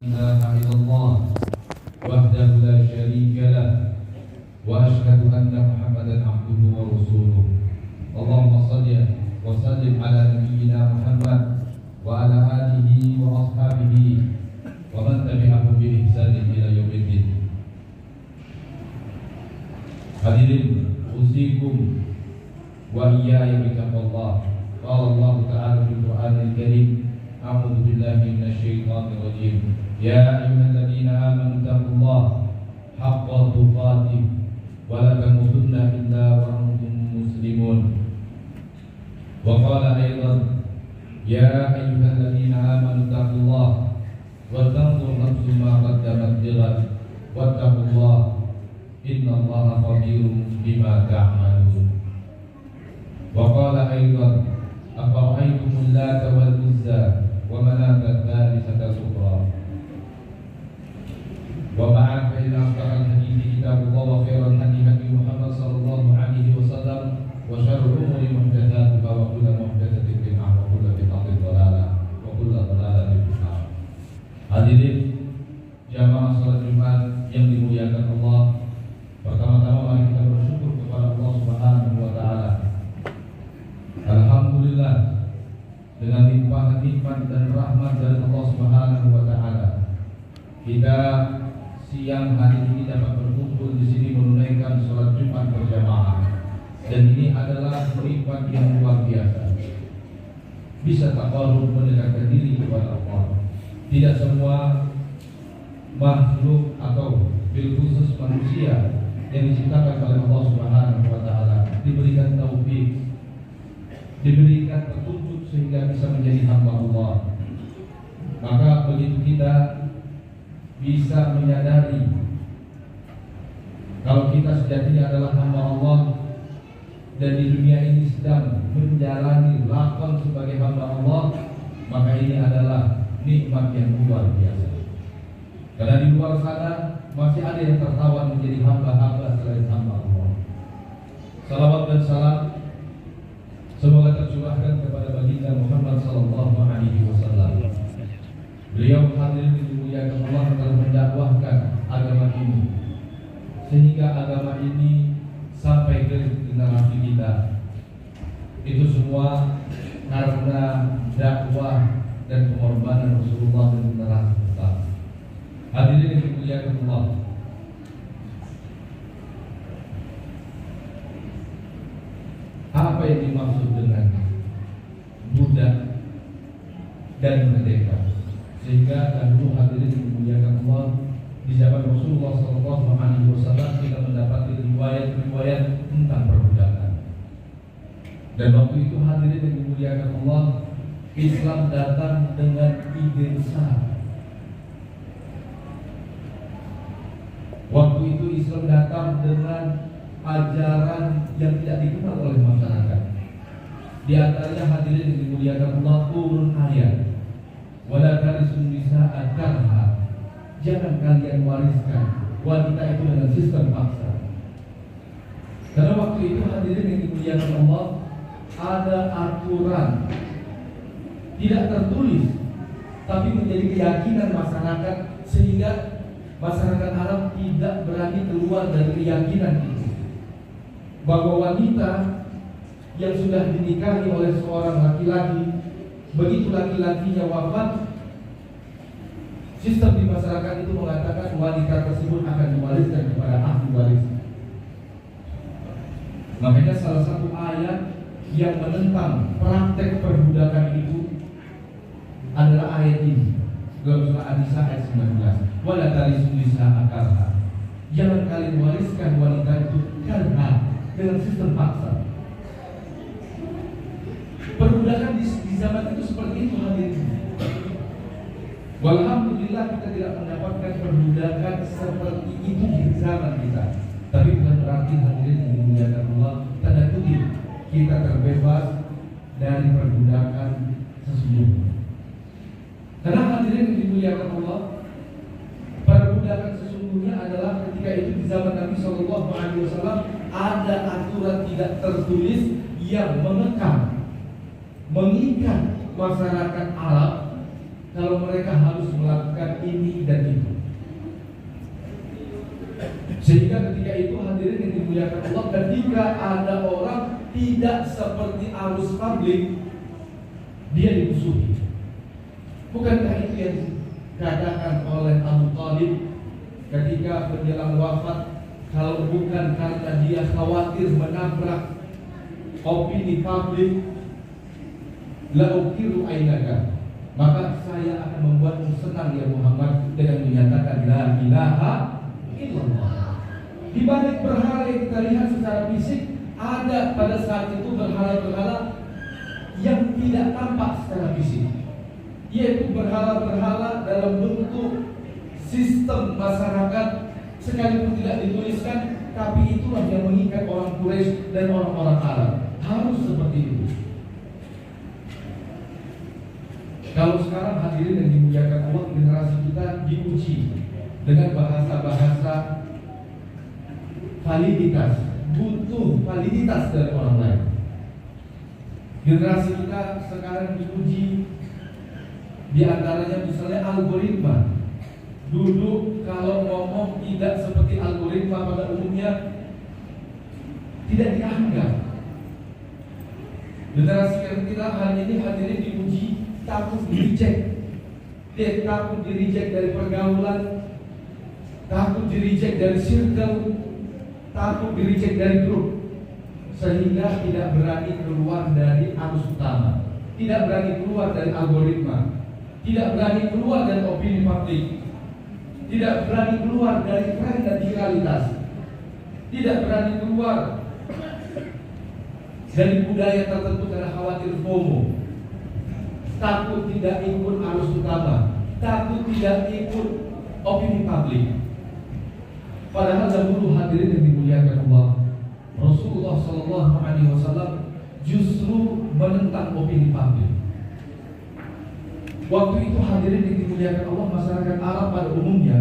إله إلا الله وحده لا شريك له وأشهد أن محمدا عبده ورسوله اللهم صل وسلم على نبينا محمد وعلى آله وأصحابه ومن تبعهم بإحسان إلى يوم الدين. Hadirin usikum wa iyaya bittaqwallah. Qala Allah Ta'ala fil Qur'anil Karim, a'udzu billahi minasyaitonir rajim. Ya ayyuhalladzina amanu taqullaha haqqa tuqatih wa la tamutunna illa wa antum muslimun. Wa qala aidan, ya ayyuhalladzina amanu taqullaha wa tanzur nafsum ma qaddamat lighad wattaqullaha innallaha khabirum bima ta'malun. Wa qala aidan, afara'aytumul lata wal uzza wa manata thalithata al-ukhra. Wa ba'd, fa inna asdaqal hadithi kitabullah wa khairal hadi hadi Muhammad sallallahu alaihi wasallam wa syarrul umuri muhdatsatuha wa kullu muhdatsatin bid'ah wa kullu bid'atin dhalalah wa kullu dhalalatin fi nar. Hadirin jamaah salat Jumat yang dimuliakan Allah, pertama-tama mari kita bersyukur kepada Allah Subhanahu wa taala. Alhamdulillah, dengan limpahan nikmat dan rahmat dari Allah Subhanahu wa taala, kita siang hari ini dapat berkumpul di sini menunaikan salat Jumat berjamaah. Dan ini adalah nikmat yang luar biasa. Bisa taqarrub, mendekatkan diri kepada Allah. Tidak semua makhluk atau bil khusus manusia yang diciptakan oleh Allah Subhanahu wa taala diberikan taufik, diberikan petunjuk sehingga bisa menjadi hamba Allah. Maka begitu kita bisa menyadari kalau kita sejatinya adalah hamba Allah dan di dunia ini sedang menjalani lakon sebagai hamba Allah, maka ini adalah nikmat yang luar biasa. Karena di luar sana masih ada yang tertawan menjadi hamba-hamba selain hamba Allah. Salawat dan salam semoga tercurahkan kepada baginda Muhammad sallallahu alaihi wasallam. Beliau hadir dimuliakan Allah telah mendakwahkan agama ini sehingga agama ini sampai ke generasi kita. Itu semua karena dakwah dan pengorbanan Rasulullah dan generasi pertama. Hadirin yang dimuliakan Allah, apa yang dimaksud dengan budak dan merdeka? Sehingga dahulu hadirin yang dimuliakan Allah, di zaman Rasulullah SAW kita mendapati riwayat-riwayat tentang perbudakan. Dan waktu itu hadirin yang dimuliakan Allah, Islam datang dengan ide besar. Waktu itu Islam datang dengan ajaran yang tidak dikenal oleh masyarakat. Di antaranya hadirin yang dimuliakan Allah, turun ayat, wala tarisun nisa'a karha. Jangan kalian wariskan wanita itu dengan sistem paksa. Karena waktu itu hadirin yang dimuliakan Allah, ada aturan tidak tertulis tapi menjadi keyakinan masyarakat, sehingga masyarakat Arab tidak berani keluar dari keyakinan itu bahwa wanita yang sudah dinikahi oleh seorang laki-laki, begitu laki-lakinya wafat, sistem di masyarakat itu mengatakan wanita tersebut akan diwariskan kepada ahli waris. Makanya salah satu ayat yang menentang praktek perbudakan itu adalah ayat ini dalam surah An-Nisa ayat 19. Wala tarisun nisa'a karha. Jangan kalian wariskan wanita itu karha, dengan sistem paksa. Perbudakan di zaman itu seperti itu hadirin. Walhamdulillah kita tidak mendapatkan perbudakan seperti itu di zaman kita. Tapi bukan berarti hadirin yang dimuliakan Allah, tanda kutip kita terbebas dari perbudakan sesungguhnya. Karena hadirin yang dimuliakan Allah, perbudakan sesungguhnya adalah ketika itu di zaman Nabi SAW ada aturan tidak tertulis yang mengekang, mengikat masyarakat Arab kalau mereka harus melakukan ini dan itu. Sehingga ketika itu hadirin yang dimuliakan Allah, ketika ada orang tidak seperti arus publik, dia dimusuhi. Bukankah itu yang dikatakan oleh Abu Thalib ketika menjelang wafat, kalau bukan karena dia khawatir menabrak opini publik, la ukiru ainaka, maka saya akan membuatmu senang ya Muhammad dengan menyatakan la ilaha illallah. Di balik berhala yang kita lihat secara fisik, ada pada saat itu berhala-berhala yang tidak tampak secara fisik, yaitu berhala-berhala dalam bentuk sistem masyarakat, sekalipun tidak dituliskan, tapi itulah yang mengikat orang Quraisy dan orang-orang Arab. Harus seperti itu. Kalau sekarang hadirin yang dimuliakan Allah, generasi kita diuji dengan bahasa-bahasa validitas, butuh validitas dari orang lain. Generasi kita sekarang diuji di antaranya misalnya algoritma. Dulu kalau ngomong tidak seperti algoritma pada umumnya tidak dianggap. Generasi kita hari ini hadirin diuji takut di-reject. Dia takut di-reject dari pergaulan, takut di-reject dari circle, takut di-reject dari grup, sehingga tidak berani keluar dari arus utama, tidak berani keluar dari algoritma, tidak berani keluar dari opini publik, tidak berani keluar dari tren dan viralitas, tidak berani keluar dari budaya tertentu karena khawatir FOMO, takut tidak ikut arus utama, takut tidak ikut opini publik. Padahal dahulu hadirin yang dimuliakan Allah, Rasulullah SAW justru menentang opini publik. Waktu itu hadirin yang dimuliakan Allah, masyarakat Arab pada umumnya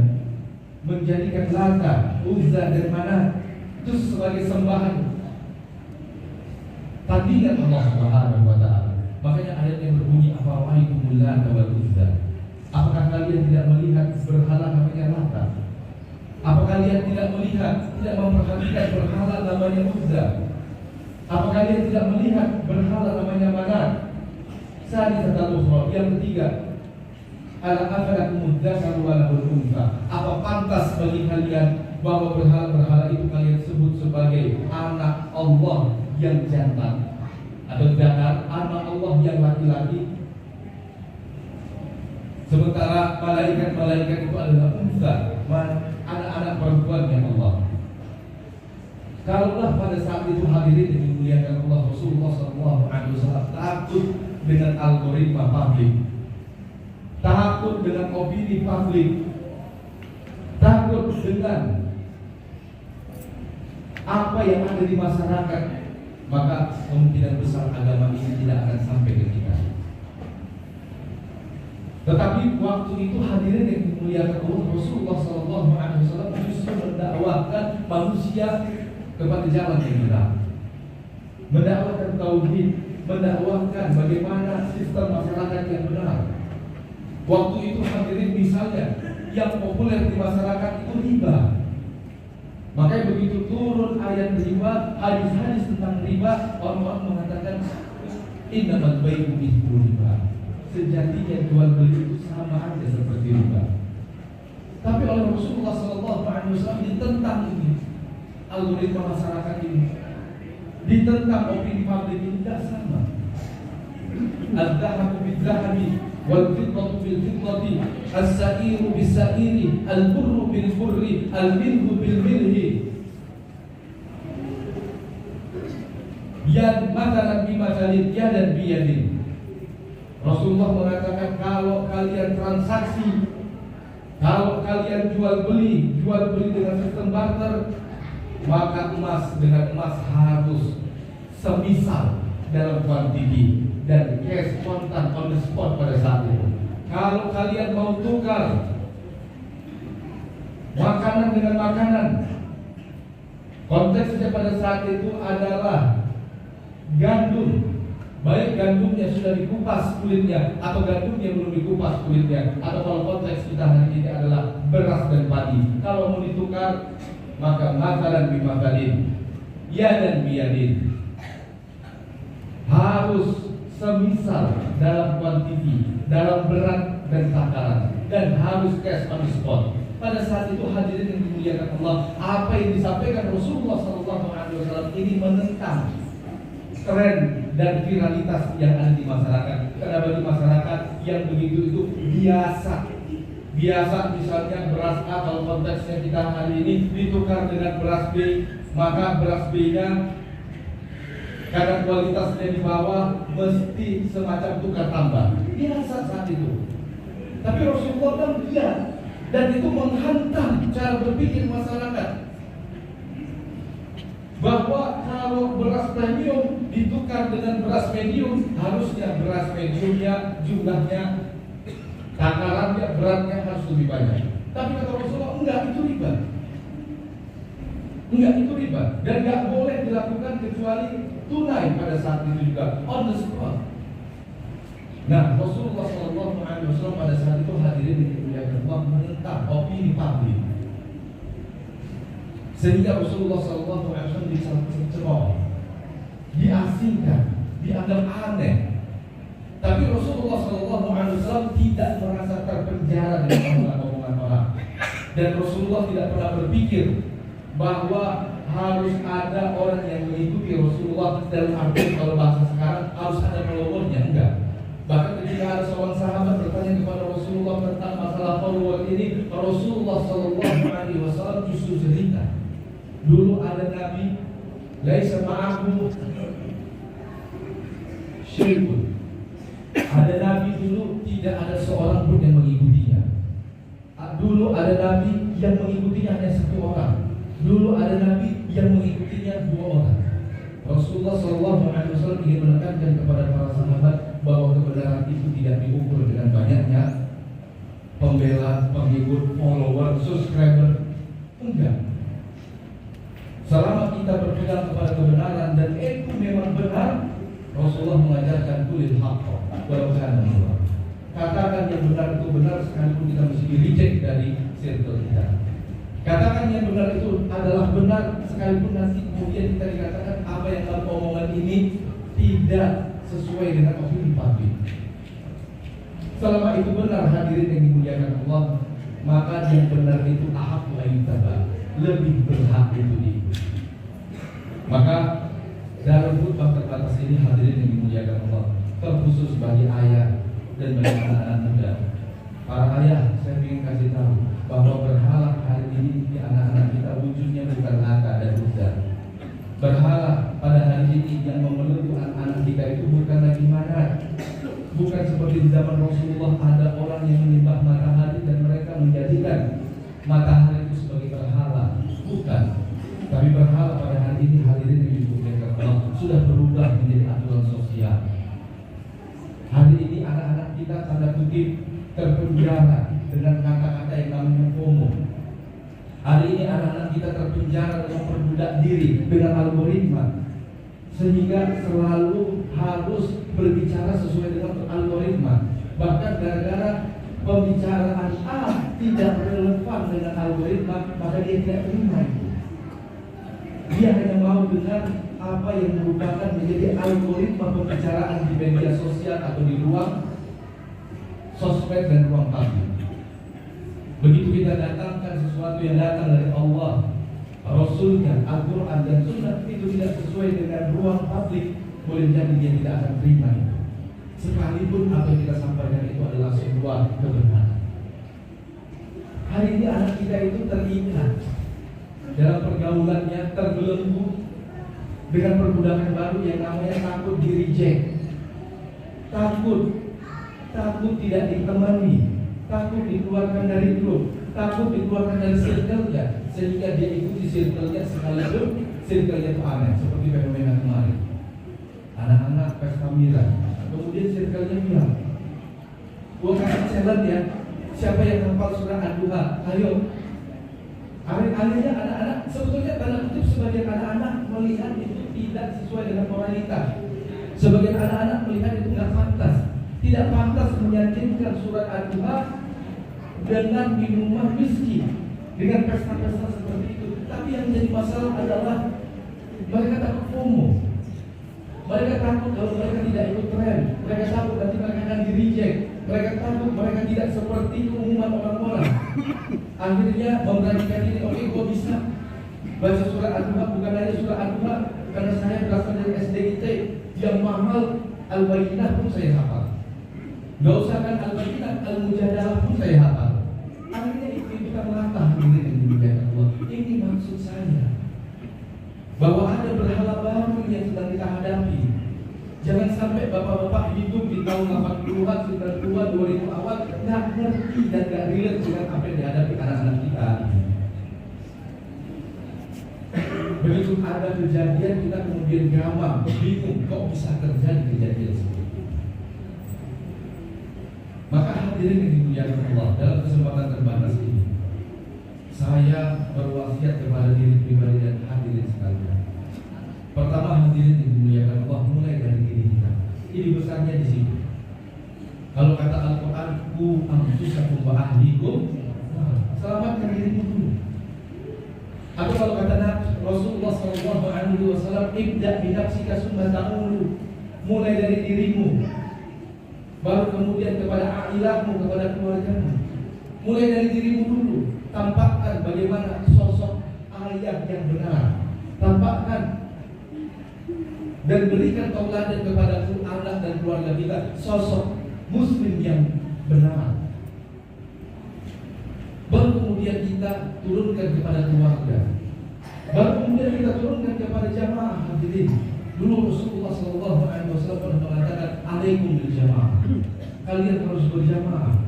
menjadikan Lata, Uzza dan Manat itu sebagai sembahan tandingan Allah Subhanahu wa Ta'ala. Makanya ayat yang berbunyi afara'aitumul Lata wal Uzza, apakah kalian tidak melihat berhala namanya Lata? Apa kalian tidak melihat, tidak memperhatikan berhala namanya Uzza? Apa kalian tidak melihat berhala namanya Manat? Yang ketiga, apa pantas bagi kalian bahwa berhala-berhala itu kalian sebut sebagai anak Allah yang jantan atau zakar, anak Allah yang laki-laki, sementara malaikat-malaikat itu adalah unsa, anak-anak perempuannya Allah. Kalaulah pada saat itu hadirin yang dimuliakan Allah, Rasulullah SAW takut dengan algoritma publik, takut dengan opini publik, takut dengan apa yang ada di masyarakat, maka kemungkinan besar agama ini tidak akan sampai ke kita. Tetapi waktu itu hadirin yang dimuliakan Allah, Rasulullah SAW justru mendakwahkan manusia kepada jalan yang benar, mendakwahkan tauhid, mendakwahkan bagaimana sistem masyarakat yang benar. Waktu itu hadirin misalnya yang populer di masyarakat itu riba. Makanya begitu turun ayat riba, hadis-hadis tentang riba, orang-orang mengatakan innamal bai'u mithlu riba. Sejatinya jual beli itu sama aja seperti riba. Tapi oleh Rasulullah SAW ditentang ini, algoritma masyarakat ini, ditentang opini publik ini tidak sama. Al-dhahabu bil-dhahabi, wal-fiddatu bil-fiddati, as-sa'iru bis-sa'iri, al-burru bil-burri, al-milhu bil-milhi. Yad matalan bimatalin, yadan biyadin. Rasulullah mengatakan kalau kalian transaksi, kalau kalian jual beli dengan sistem barter, maka emas dengan emas harus semisal dalam kuantiti dan cash kontan on the spot pada saat itu. Kalau kalian mau tukar makanan dengan makanan, konteksnya pada saat itu adalah gandum, baik gandumnya sudah dikupas kulitnya atau gandumnya belum dikupas kulitnya, atau kalau konteks kita hari ini beras dan padi. Kalau mau ditukar, maka makanan bimakalin, yadan biyadin. Harus semisal dalam kuantiti, dalam berat dan takaran, dan harus cash on the spot. Pada saat itu hadirin yang dimuliakan Allah, apa yang disampaikan Rasulullah SAW ini menentang tren dan viralitas yang ada di masyarakat. Karena bagi masyarakat yang begitu itu biasa misalnya beras A, kalau konteksnya kita hari ini ditukar dengan beras B, maka beras B-nya karena kualitasnya di bawah mesti semacam tukar tambah. Biasa saat itu. Tapi Rasulullah kan tidak, dan itu menghantam cara berpikir masyarakat. Bahwa kalau beras premium ditukar dengan beras medium, harusnya beras mediumnya jumlahnya, takarannya, beratnya harus lebih banyak. Tapi kata Rasulullah, enggak, itu riba. Enggak, itu riba. Dan enggak boleh dilakukan kecuali tunai pada saat itu juga, on the spot. Nah, Rasulullah SAW pada saat itu hadirin dimuliakan Allah menentang opini publik. Sehingga Rasulullah SAW diceroboh, diasingkan, dianggap aneh. Tapi Rasulullah SAW tidak merasa terpenjara dengan omongan orang. Dan Rasulullah tidak pernah berpikir bahwa harus ada orang yang mengikuti Rasulullah, dalam arti kalau bahasa sekarang harus ada followernya, enggak. Bahkan ketika ada seorang sahabat bertanya kepada Rasulullah tentang masalah follower ini, Rasulullah SAW justru cerita. Dulu ada Nabi, laisa ma'ahu syai'un. Ada Nabi dulu tidak ada seorang pun yang mengikutinya. Dulu ada Nabi yang mengikutinya hanya satu orang. Dulu ada Nabi yang mengikutinya 2 orang. Rasulullah SAW ingin menekankan kepada para sahabat bahwa kebenaran itu tidak diukur dengan banyaknya pembela, pengikut, follower, subscriber. Enggak. Selama kita berpegang kepada kebenaran dan itu memang benar, Rasulullah mengajarkan kulil haqqa walau kana murra. Katakan yang benar itu benar sekalipun kita mesti di-reject dari circle kita. Katakan yang benar itu adalah benar sekalipun nanti kemudian kita dikatakan apa yang dalam omongan ini tidak sesuai dengan opini publik. Selama itu benar, hadirin yang dimuliakan Allah, maka yang benar itu ahaq wa yutaba, lebih berhak itu diikuti. Maka dalam khutbah terbatas ini hadirin yang dimuliakan Allah, terkhusus bagi ayah dan bagi anak-anak muda. Para ayah, saya ingin kasih tahu bahwa berhala hari ini di anak-anak kita wujudnya bukan Lata dan Uzza. Berhala pada hari ini yang memeluk anak-anak kita itu bukan lagi Manat. Bukan seperti di zaman Rasulullah ada orang yang menyembah matahari dan mereka menjadikan matahari itu sebagai berhala. Bukan. Tapi berhala pada hari ini hadirin yang dimuliakan Allah sudah berubah menjadi aturan sosial. Hari ini anak-anak kita tanda kutip terpenjara dengan kata-kata yang namanya FOMO. Hari ini anak-anak kita terpenjara dengan perbudak diri dengan algoritma, sehingga selalu harus berbicara sesuai dengan algoritma. Bahkan gara-gara pembicaraan A tidak relevan dengan algoritma, maka dia tidak terima itu. Dia hanya mau dengar apa yang merupakan menjadi algoritma pembicaraan di media sosial atau di ruang sosmed dan ruang publik. Begitu kita datangkan sesuatu yang datang dari Allah, Rasulnya, Al-Quran dan Sunnah, itu tidak sesuai dengan ruang publik, boleh jadi dia tidak akan terima itu. Sekalipun apa yang kita sampaikan itu adalah sebuah kebenaran. Hari ini anak kita itu terikat dalam pergaulannya, terbelenggu dengan perbudakan baru yang namanya takut di-reject, takut tidak ditemani, takut dikeluarkan dari grup, takut dikeluarkan dari circle-nya, sehingga dia ikuti circle-nya sekalipun circle-nya itu aneh, seperti fenomena kemarin. Anak-anak pesta miras, kemudian circle-nya bilang, gua kasih challenge ya, siapa yang hafal surah Ad-Duha, ayo. Anehnya anak-anak, sebetulnya tanda kutip sebagian anak-anak melihat itu tidak sesuai dengan moralitas. Sebagian anak-anak melihat itu nggak pantas. Tidak pantas menyajikan surat Ad-Duha dengan minuman miskin, dengan pesta-pesta seperti itu. Tapi yang jadi masalah adalah mereka takut FOMO. Mereka takut kalau mereka tidak ikut tren. Mereka takut nanti mereka akan di-reject. Mereka takut mereka tidak seperti keumuman orang-orang. Akhirnya memberanikan diri, oke, gua bisa baca surah Al-Duha, bukan hanya surah Al-Duha, karena saya berasal dari SDIT yang mahal, Al-Bayyinah pun saya hafal. Gak usah kan Al-Bayyinah, Al-Mujadalah pun saya hafal. Akhirnya itu latah ini yang dimuliakan Allah. Ini maksud saya, bahwa ada berhala baru yang sedang kita hadapi. Jangan sampai bapak-bapak hidup di tahun 80-an, 90-an, 2000 awal nggak ngerti dan nggak relate dengan apa yang dihadapi anak-anak kita. Begitu ada kejadian kita kemudian gamang, bingung kok bisa terjadi kejadian seperti itu. Maka hadirin yang dimuliakan Allah, dalam kesempatan terbatas ini saya berwasiat kepada diri pribadi dan hadirin sekalian. Pertama, hadirin yang dimuliakan Allah, mulai dari diri kita. Ini besarnya di sini. Kalau kata Al-Quran, ku anfusakum wa ahlikum, selamatkan dirimu dulu. Atau kalau kata Rasulullah SAW, ibda' binafsika summa ta'ulu, mulai dari dirimu, baru kemudian kepada ailahmu, kepada keluargamu. Mulai dari dirimu dulu. Tampakkan bagaimana sosok ayah yang benar. Tampakkan dan berikan tauladan kepada anak dan keluarga kita, sosok muslim yang benar. Baru kemudian kita turunkan kepada keluarga. Baru kemudian kita turunkan kepada jamaah. Hadirin, dulu Rasulullah SAW pernah mengatakan, alaikum bil jamaah. Kalian harus berjamaah.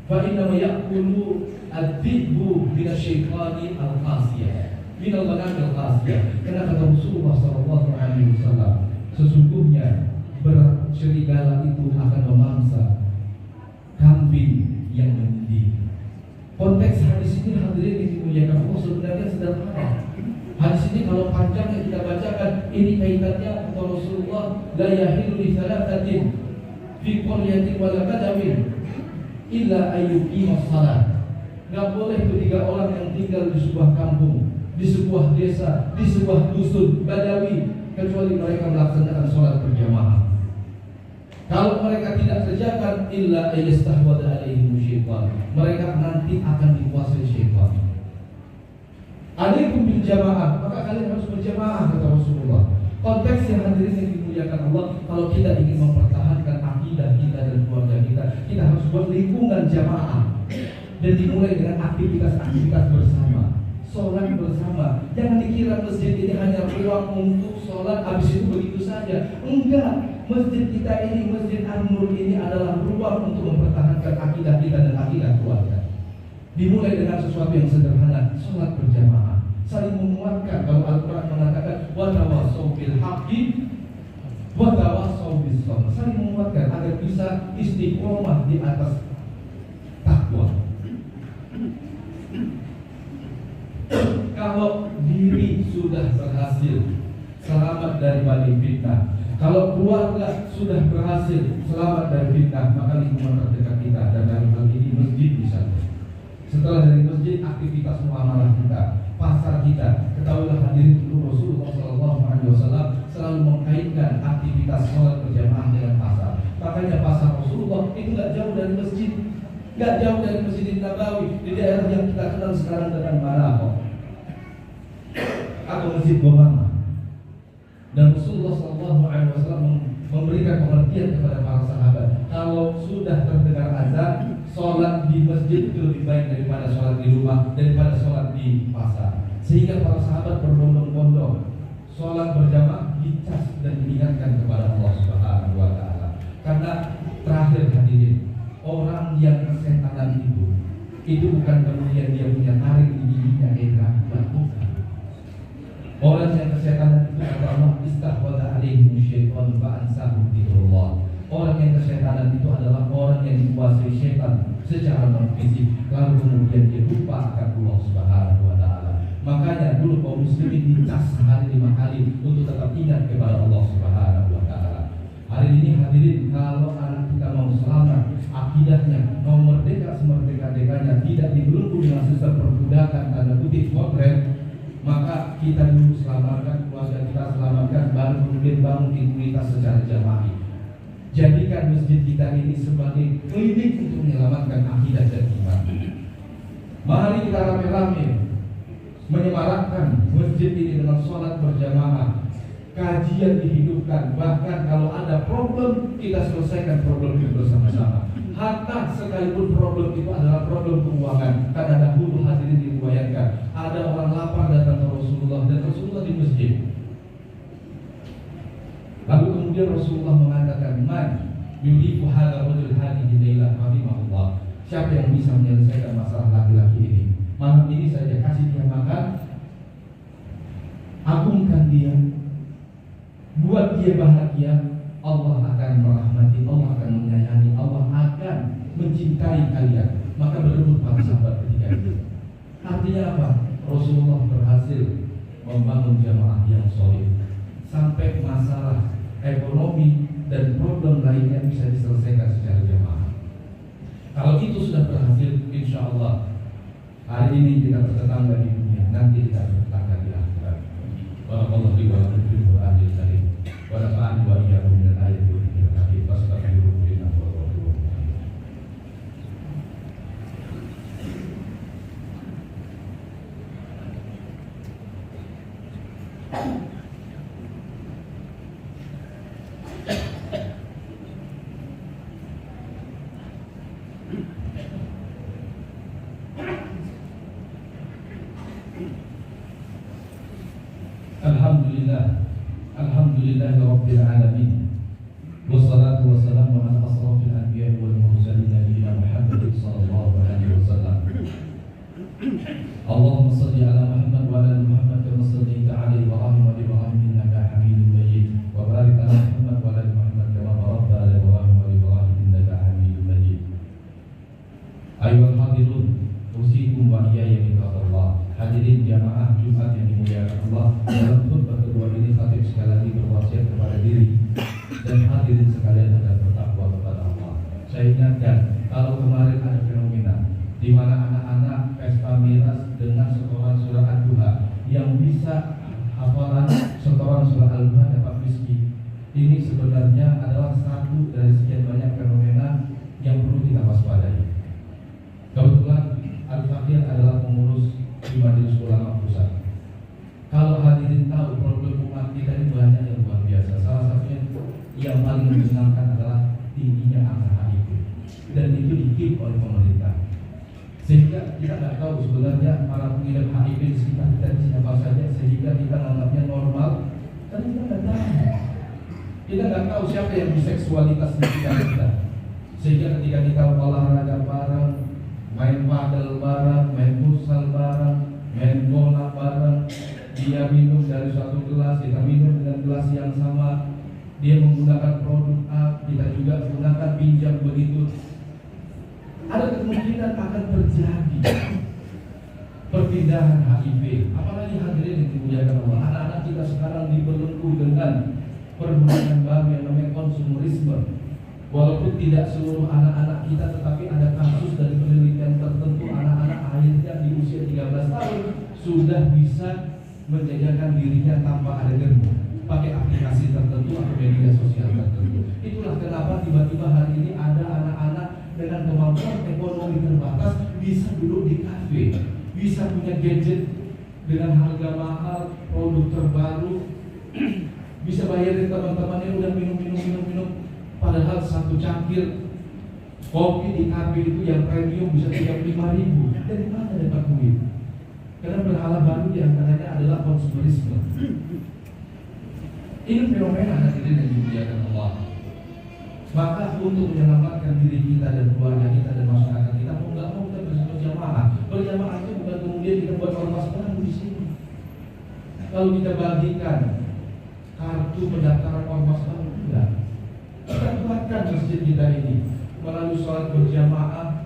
Fa inna ma ya'kulu ad-dhibbu minasyaitani al-qasiyah. Minal banami al-qasiyah. Karena kata Rasulullah SAW, sesungguhnya serigala itu akan memangsa kambing yang mendidih. Konteks hadis ini hadirin yang dimuliakan Allah sebenarnya sederhana. Hadis ini kalau panjang yang kita bacakan, ini kaitannya kata Rasulullah, la yahillu li thalathatin fi qaryatin wa la badawin illa ayyuqimus shalah. Enggak boleh ketiga orang yang tinggal di sebuah kampung, di sebuah desa, di sebuah dusun badawi, kecuali mereka melaksanakan sholat berjamaah. Kalau mereka tidak kerjakan, illa ayastahwada alaihim syaitan, mereka nanti akan dikuasai syaitan. Alaikum bil jamaah, maka kalian harus berjamaah kata Rasulullah. Konteks yang hadirin yang dimuliakan Allah, kalau kita ingin mempertahankan akidah kita dan keluarga kita, kita harus buat lingkungan jamaah dan dimulai dengan aktivitas-aktivitas bersama. Sholat bersama. Jangan dikira masjid ini hanya ruang untuk sholat, habis itu begitu saja. Enggak. Masjid kita ini, Masjid An-Nur ini adalah ruang untuk mempertahankan akidah kita dan akidah keluarga. Dimulai dengan sesuatu yang sederhana, sholat berjamaah, saling menguatkan. Kalau Al-Quran mengatakan wa tawassaw bil haqqi wa tawassaw bis sabr, saling menguatkan agar bisa istiqomah di atas takwa. Kalau diri sudah berhasil selamat daripada fitnah, kalau keluarga sudah berhasil selamat dari fitnah, maka lingkungan terdekat kita, dan dalam hal ini masjid misalnya. Setelah dari masjid, aktivitas muamalah kita, pasar kita. Ketahuilah hadirin, dulu Rasulullah SAW selalu mengkaitkan aktivitas sholat berjamaah dengan pasar. Makanya pasar Rasulullah itu nggak jauh dari masjid, nggak jauh dari Masjid Nabawi, di daerah yang kita kenal sekarang dengan Maroko atau Masjid Gomama. Dan Rasulullah SAW memberikan pengertian kepada para sahabat, kalau sudah terdengar azan, sholat di masjid itu lebih baik daripada sholat di rumah, daripada sholat di pasar. Sehingga para sahabat berbondong-bondong sholat berjamaah, dicas dan diingatkan kepada Allah Subhanahu wa Ta'ala. Karena terakhir hadirin, orang yang kesetanan itu bukan kemudian dia punya tarik di giginya bukan. Orang yang kesetanan itu kata Allah, istahwada alaihim syaitan fa ansahum dzikrullah. Orang yang kesetanan itu adalah orang yang dikuasai syaitan secara non-fisik, lalu kemudian dia lupa akan Allah Subhanahu wa Ta'ala. Makanya dulu kaum muslimin dicas sehari 5 kali untuk tetap ingat kepada Allah Subhanahu wa Ta'ala. Hari ini hadirin, kalau anak kita mau selamat akidahnya mau merdeka semerdeka-dekanya, tidak dibelenggu dengan sistem perbudakan tanda kutip modern, maka kita dulu selamatkan keluarga kita, selamatkan, baru kemudian bangun imunitas secara jamaah. Jadikan masjid kita ini sebagai klinik untuk menyelamatkan akidah dan iman. Mari kita rame-rame menyemarakkan masjid ini dengan sholat berjamaah, kajian dihidupkan, bahkan kalau ada problem kita selesaikan problem itu bersama-sama. Hatta sekalipun problem itu adalah problem keuangan, karena dahulu hadirin diriwayatkan ada orang lapar datang ke Rasulullah dan Rasulullah di masjid. Lalu kemudian Rasulullah mengatakan, "Man yudiku hadza rajul hadhihi lailah rahimahullah." Siapa yang bisa menyelesaikan masalah laki-laki ini? Malam ini saja kasih dia makan, agungkan dia, buat dia bahagia, Allah akan merahmati, Allah akan menyayangi, Allah akan mencintai kalian. Maka berebut para sahabat ketika itu. Artinya apa? Rasulullah berhasil membangun jamaah yang solid sampai masalah ekonomi dan problem lainnya bisa diselesaikan secara jamaah. Kalau itu sudah berhasil, insya Allah hari ini kita bertetangga di dunia, nanti kita bertetangga di akhirat. Barakallahu fi wa lakum fil Qur'anil Karim. Wa nafa'ani wa iyyakum min al-ayati wa dzikril hakim. Fastaghfiruhu innahu huwal ghafurur rahim. Alhamdulillah Rabbil Alamin. Wassalatu wassalamu ala asrafil anbiya wal mursalin nabiyina Muhammad sallallahu alaihi wasallam. Allahumma salli ala Muhammad wa ala Muhammad kama sallaita ala Ibrahim wa ala Ibrahim innaka Hamidum Majid. Wa barik ala Muhammad wa ala Muhammad kama barakta ala Ibrahim wa ala Ibrahim innaka Hamidum Majid. Ayyuhal hadirun, usikum wa iyaya biqadallah. Hadirin jamaah Jumat yang dimuliakan Allah, dalam khutbah kedua ini khatib sekali lagi berwasiat kepada diri dan hadirin sekalian agar bertakwa kepada Allah. Saya ingatkan, kalau kemarin ada fenomena di mana anak-anak pesta miras dengan setoran surah Ad-Duha yang bisa hafalan setoran surah Al-Duha dapat miskin. Ini sebenarnya adalah satu dari sekian banyak fenomena yang perlu kita waspadai. Kebetulan Al-Fakir adalah pengurus di Majelis Ulama Pusat. Kalau hadirin tahu problem umat kita ini banyak yang luar biasa. Salah satunya yang paling menyenangkan adalah tingginya angka HIV, dan itu dikip oleh pemerintah. Sehingga kita tidak tahu sebenarnya para pengidap HIV di sekitar kita siapa saja, sehingga kita menganggapnya normal. Dan kita tidak tahu. Kita tidak tahu siapa yang biseksualitas di sekitar kita. Sehingga ketika kita olahraga bareng, main padel bareng, main futsal bareng, main bola bareng, dia minum dari suatu gelas, kita minum dengan gelas yang sama. Dia menggunakan produk A, kita juga menggunakan pinjam begitu. Ada kemungkinan akan terjadi perpindahan HIV. Apalagi hadirin yang dimuliakan Allah, anak-anak kita sekarang dibelenggu dengan perbudakan baru yang namanya konsumerisme. Walaupun tidak seluruh anak-anak kita, tetapi ada kasus dari penelitian tertentu anak-anak akhirnya di usia 13 tahun sudah bisa menjajakan dirinya tanpa ada germo, pakai aplikasi tertentu atau media sosial tertentu. Itulah kenapa tiba-tiba hari ini ada anak-anak dengan kemampuan ekonomi terbatas bisa duduk di kafe, bisa punya gadget dengan harga mahal, produk terbaru, bisa bayarin teman-temannya udah minum. Padahal satu cangkir kopi di kafe itu yang premium bisa 35.000. Dari mana dapat duit? Karena berhala baru diantaranya adalah konsumerisme. Ini fenomena hadirin yang dimuliakan Allah. Maka untuk menyelamatkan diri kita dan keluarga kita dan masyarakat kita, mau nggak mau kita berjamaah. Berjamaah itu bukan kemudian kita buat ormas baru di sini. Kalau kita bagikan kartu pendaftaran ormas baru, enggak. Kita kuatkan masjid kita ini melalui sholat berjamaah,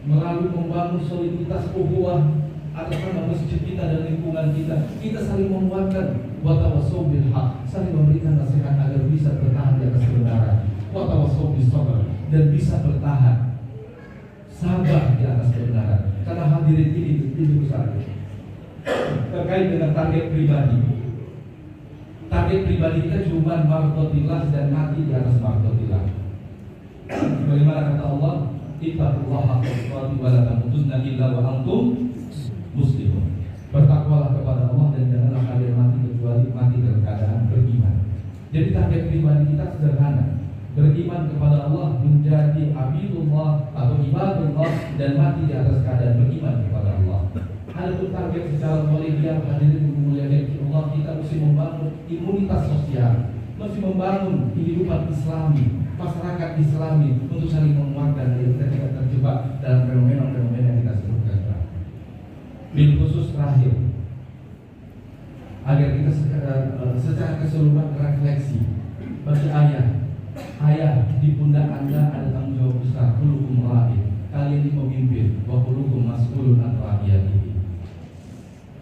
melalui membangun soliditas ukhuwah atas nama masjid kita dan lingkungan kita. Kita saling menguatkan, wa tawassaw bil haq, saling memberikan nasihat agar bisa bertahan di atas kebenaran, wa tawassaw bis sabr, dan bisa bertahan sabar di atas kebenaran. Karena hadirin ini besar terkait dengan target pribadi. Target pribadi kita cuma martotillah dan mati di atas martotillah. Bagaimana kata Allah, ittaqullaha haqqa tuqatih wa la tamutunna illa wa antum muslimun. Bertakwalah kepada Allah dan janganlah kalian mati kecuali mati dalam keadaan beriman. Jadi target pribadi kita sederhana, beriman kepada Allah, menjadi abidullah atau ibadullah dan mati di atas keadaan beriman kepada Allah. Adapun target secara kolegial, hadirin dimuliakan Allah, kita mesti membangun imunitas sosial, mesti membangun kehidupan Islami, masyarakat Islami untuk saling menguatkan dan kita tidak terjebak dalam fenomena-fenomena yang kita sebutkan. Bil khusus terakhir, agar kita secara keseluruhan refleksi bagi ayah di pundak Anda ada tanggung jawab besar. Kulukum ra'in, kalian ini pemimpin, wa kulukum mas'ulun an ra'iyatihi.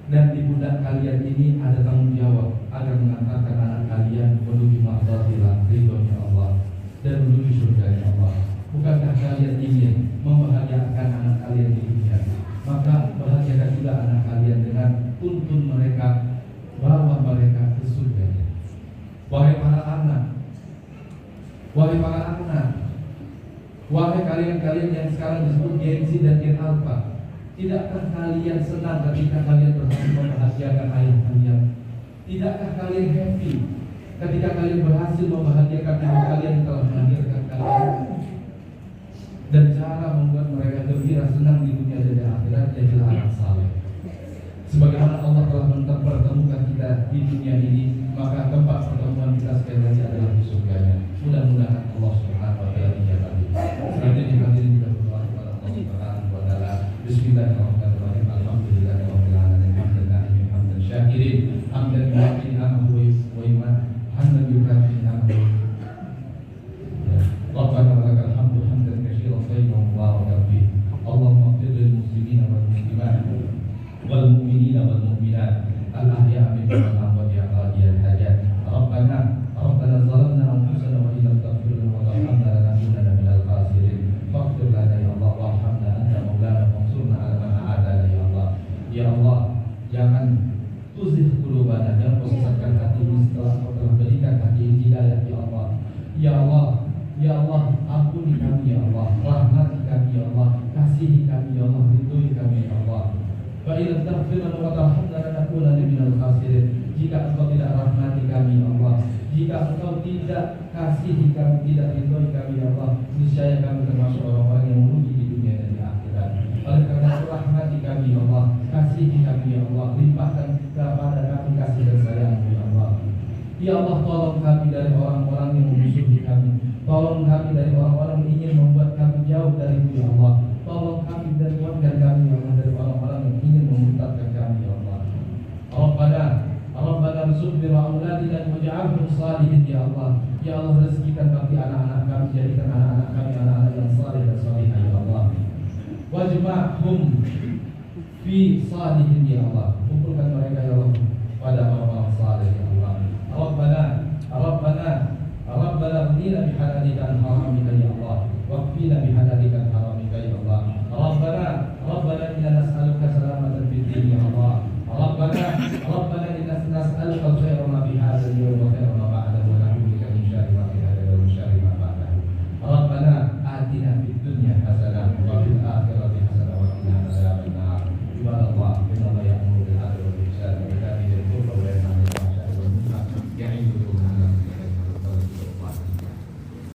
Dan di pundak kalian ini ada tanggung jawab agar mengantarkan anak kalian menuju mardatillah, ridhonya Allah, dan menuju surganya Allah. Bukankah kalian ingin membahagiakan anak kalian di dunia? Maka bahagiakan juga anak kalian dengan tuntun mereka, bawa mereka ke surganya. Wahai para anak, wahai kalian-kalian yang sekarang disebut Gen Z dan Gen Alpha, tidakkah kalian senang ketika kalian berhasil membahagiakan ayah kalian? Tidakkah kalian happy ketika kalian berhasil membahagiakan ibu kalian yang telah melahirkan kalian? Dan cara membuat mereka gembira senang di dunia dan di akhirat adalah anak saleh. Sebagaimana Allah telah mempertemukan kita di dunia ini, maka tempat pertemuan kita sekali lagi adalah di surganya. Mudah-mudahan Allah Subhanahu wa taala dijabari. Selanjutnya hadirin kita berdoa kepada Allah Subhanahu wa taala. Bismillahirrahmanirrahim. Alhamdulillahirabbil alamin. Hamdan syakirin, hamdan yuwafi ni'amahu wa hamdan yukafi ni'amahu. Rabbana lakal hamdu hamdan katsiran thayyiban mubarakan fihi. Allahumma ighfir lil muslimina wal muslimat wal mu'minina wal mu'minat al ahya'i minhum wal amwat ya qadiyal hajat. Rabbana zalamna anfusana wa illam taghfir lana wa tarhamna lanakunanna minal khasirin. Faghfir lana ya Allah warhamna anta maulana wansurna 'ala man a'adana ya Allah. Ya Allah, jangan tuzigh qulubana, jangan kau sesatkan hati ini setelah kau telah berikan hati ini hidayah ya Allah. Ya Allah, ya Allah, ampuni kami ya Allah, rahmati kami ya Allah, kasihi kami ya Allah, ridhoi kami ya Allah. Fa in taghfir lana wa tarhamna lanakunanna minal khasirin. Jika Engkau tidak rahmati kami ya Allah, jika Engkau tidak kasihi kami, tidak ridhoi kami ya Allah, niscaya kami termasuk orang-orang yang merugi di dunia dan di akhirat. Oleh karena itu rahmati kami ya Allah, kasihi kami ya Allah, limpahkan kepada kami kasih dan sayang-Mu ya Allah. Ya Allah, tolong kami dari orang-orang yang memusuhi kami. Tolong kami dari orang-orang yang ingin membuat kami jauh dari-Mu ya Allah. Tolong kami dan kuatkan kami ya Allah dari orang-orang yang ingin memurtadkan kami ya Allah. Rabbana rzuq bi auladina waj'alhum salihin ya Allah. Ya Allah, rezekikan bagi anak-anak kami, jadikan anak-anak kami anak-anak yang saleh dan salihah ya Allah. Wajma'hum fi salihin ya Allah. Kumpulkan mereka ya Allah pada orang-orang saleh ya Allah. Rabbana rdina bihalalika an haramika